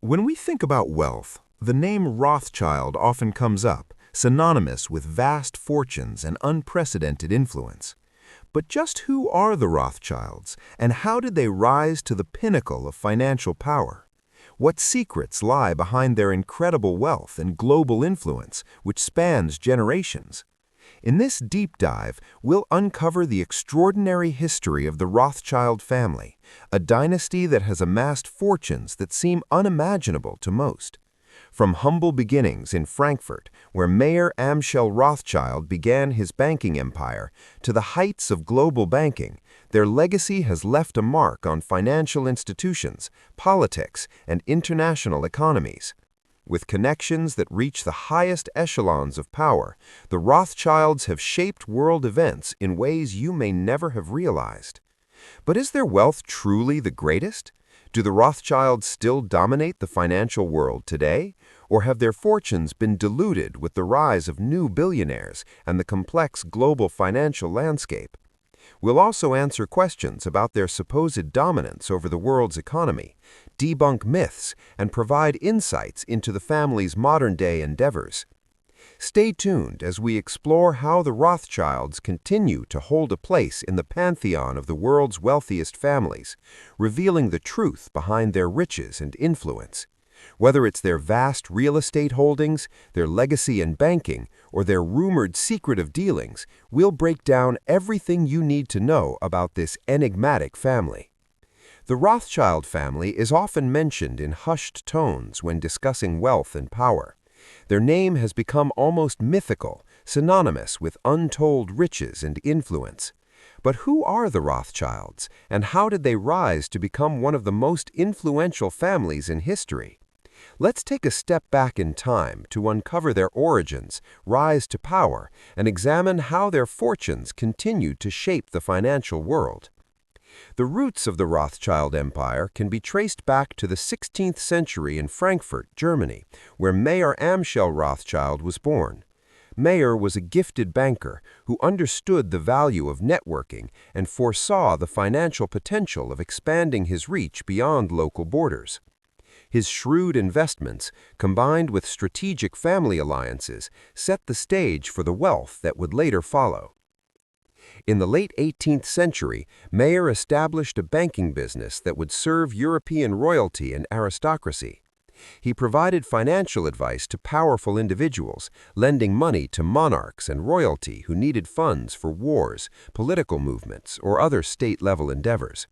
When we think about wealth, the name Rothschild often comes up, synonymous with vast fortunes and unprecedented influence. But just who are the Rothschilds, and how did they rise to the pinnacle of financial power? What secrets lie behind their incredible wealth and global influence, which spans generations? In this deep dive, we'll uncover the extraordinary history of the Rothschild family, a dynasty that has amassed fortunes that seem unimaginable to most. From humble beginnings in Frankfurt, where Mayor Amschel Rothschild began his banking empire, to the heights of global banking, their legacy has left a mark on financial institutions, politics, and international economies. With connections that reach the highest echelons of power, the Rothschilds have shaped world events in ways you may never have realized. But is their wealth truly the greatest? Do the Rothschilds still dominate the financial world today? Or have their fortunes been diluted with the rise of new billionaires and the complex global financial landscape? We'll also answer questions about their supposed dominance over the world's economy, debunk myths, and provide insights into the family's modern-day endeavors. Stay tuned as we explore how the Rothschilds continue to hold a place in the pantheon of the world's wealthiest families, revealing the truth behind their riches and influence. Whether it's their vast real estate holdings, their legacy in banking, or their rumored secretive dealings, we'll break down everything you need to know about this enigmatic family. The Rothschild family is often mentioned in hushed tones when discussing wealth and power. Their name has become almost mythical, synonymous with untold riches and influence. But who are the Rothschilds, and how did they rise to become one of the most influential families in history? Let's take a step back in time to uncover their origins, rise to power, and examine how their fortunes continued to shape the financial world. The roots of the Rothschild Empire can be traced back to the 16th century in Frankfurt, Germany, where Mayor Amschel Rothschild was born. Mayer was a gifted banker who understood the value of networking and foresaw the financial potential of expanding his reach beyond local borders. His shrewd investments, combined with strategic family alliances, set the stage for the wealth that would later follow. In the late 18th century, Mayer established a banking business that would serve European royalty and aristocracy. He provided financial advice to powerful individuals, lending money to monarchs and royalty who needed funds for wars, political movements, or other state-level endeavors.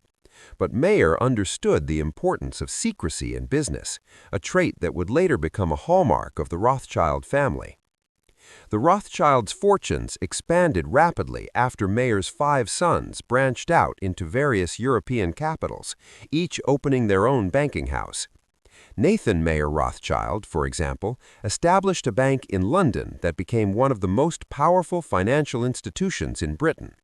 But Mayer understood the importance of secrecy in business, a trait that would later become a hallmark of the Rothschild family. The Rothschilds' fortunes expanded rapidly after Mayer's 5 sons branched out into various European capitals, each opening their own banking house. Nathan Mayer Rothschild, for example, established a bank in London that became one of the most powerful financial institutions in Britain.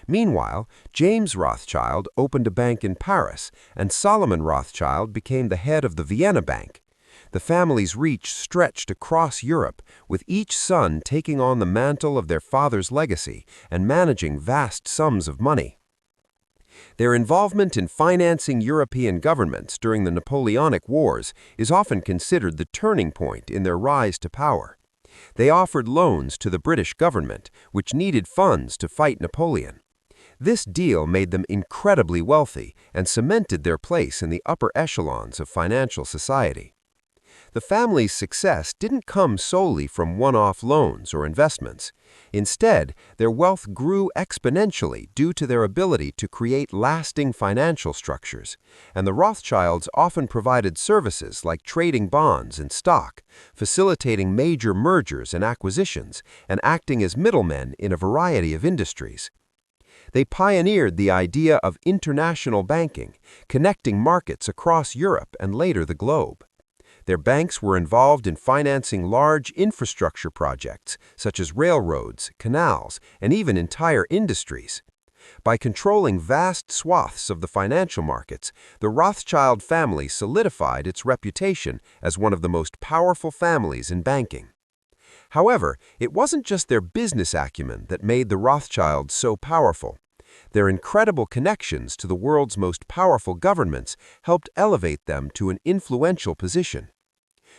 Meanwhile, James Rothschild opened a bank in Paris, and Solomon Rothschild became the head of the Vienna Bank. The family's reach stretched across Europe, with each son taking on the mantle of their father's legacy and managing vast sums of money. Their involvement in financing European governments during the Napoleonic Wars is often considered the turning point in their rise to power. They offered loans to the British government, which needed funds to fight Napoleon. This deal made them incredibly wealthy and cemented their place in the upper echelons of financial society. The family's success didn't come solely from one-off loans or investments. Instead, their wealth grew exponentially due to their ability to create lasting financial structures, and the Rothschilds often provided services like trading bonds and stock, facilitating major mergers and acquisitions, and acting as middlemen in a variety of industries. They pioneered the idea of international banking, connecting markets across Europe and later the globe. Their banks were involved in financing large infrastructure projects, such as railroads, canals, and even entire industries. By controlling vast swaths of the financial markets, the Rothschild family solidified its reputation as one of the most powerful families in banking. However, it wasn't just their business acumen that made the Rothschilds so powerful. Their incredible connections to the world's most powerful governments helped elevate them to an influential position.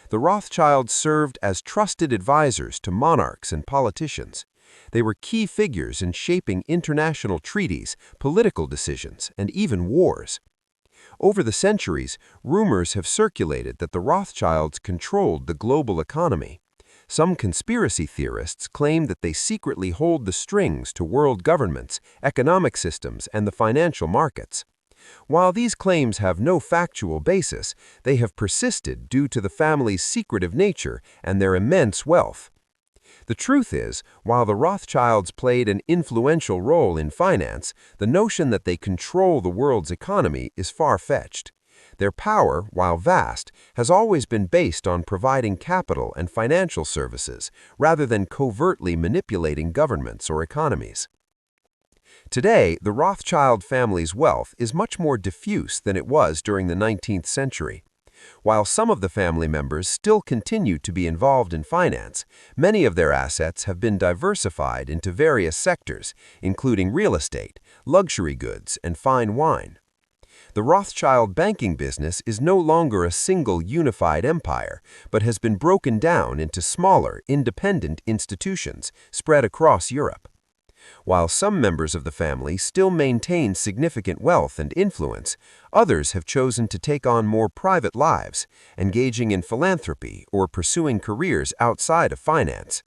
The Rothschilds served as trusted advisors to monarchs and politicians. They were key figures in shaping international treaties, political decisions, and even wars. Over the centuries, rumors have circulated that the Rothschilds controlled the global economy. Some conspiracy theorists claim that they secretly hold the strings to world governments, economic systems, and the financial markets. While these claims have no factual basis, they have persisted due to the family's secretive nature and their immense wealth. The truth is, while the Rothschilds played an influential role in finance, the notion that they control the world's economy is far-fetched. Their power, while vast, has always been based on providing capital and financial services, rather than covertly manipulating governments or economies. Today, the Rothschild family's wealth is much more diffuse than it was during the 19th century. While some of the family members still continue to be involved in finance, many of their assets have been diversified into various sectors, including real estate, luxury goods, and fine wine. The Rothschild banking business is no longer a single unified empire, but has been broken down into smaller, independent institutions spread across Europe. While some members of the family still maintain significant wealth and influence, others have chosen to take on more private lives, engaging in philanthropy or pursuing careers outside of finance.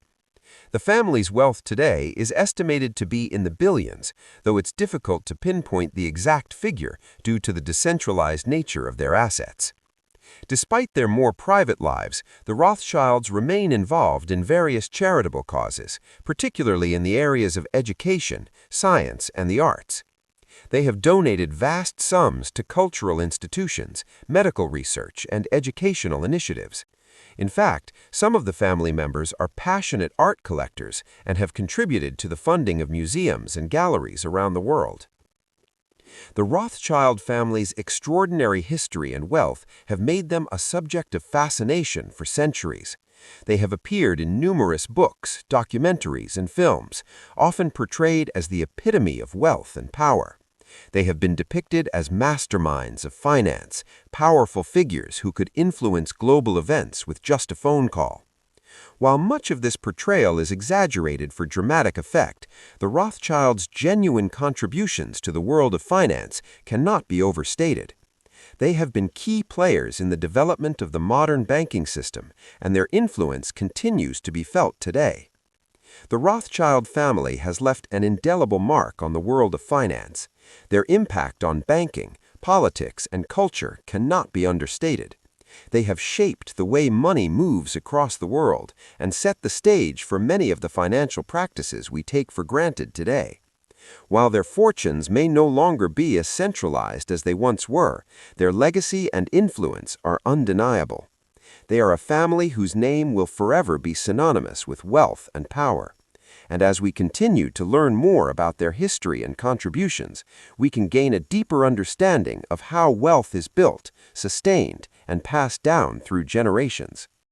The family's wealth today is estimated to be in the billions, though it's difficult to pinpoint the exact figure due to the decentralized nature of their assets. Despite their more private lives, the Rothschilds remain involved in various charitable causes, particularly in the areas of education, science, and the arts. They have donated vast sums to cultural institutions, medical research, and educational initiatives. In fact, some of the family members are passionate art collectors and have contributed to the funding of museums and galleries around the world. The Rothschild family's extraordinary history and wealth have made them a subject of fascination for centuries. They have appeared in numerous books, documentaries, and films, often portrayed as the epitome of wealth and power. They have been depicted as masterminds of finance, powerful figures who could influence global events with just a phone call. While much of this portrayal is exaggerated for dramatic effect, the Rothschilds' genuine contributions to the world of finance cannot be overstated. They have been key players in the development of the modern banking system, and their influence continues to be felt today. The Rothschild family has left an indelible mark on the world of finance. Their impact on banking, politics, and culture cannot be understated. They have shaped the way money moves across the world and set the stage for many of the financial practices we take for granted today. While their fortunes may no longer be as centralized as they once were, their legacy and influence are undeniable. They are a family whose name will forever be synonymous with wealth and power. And as we continue to learn more about their history and contributions, we can gain a deeper understanding of how wealth is built, sustained, and passed down through generations.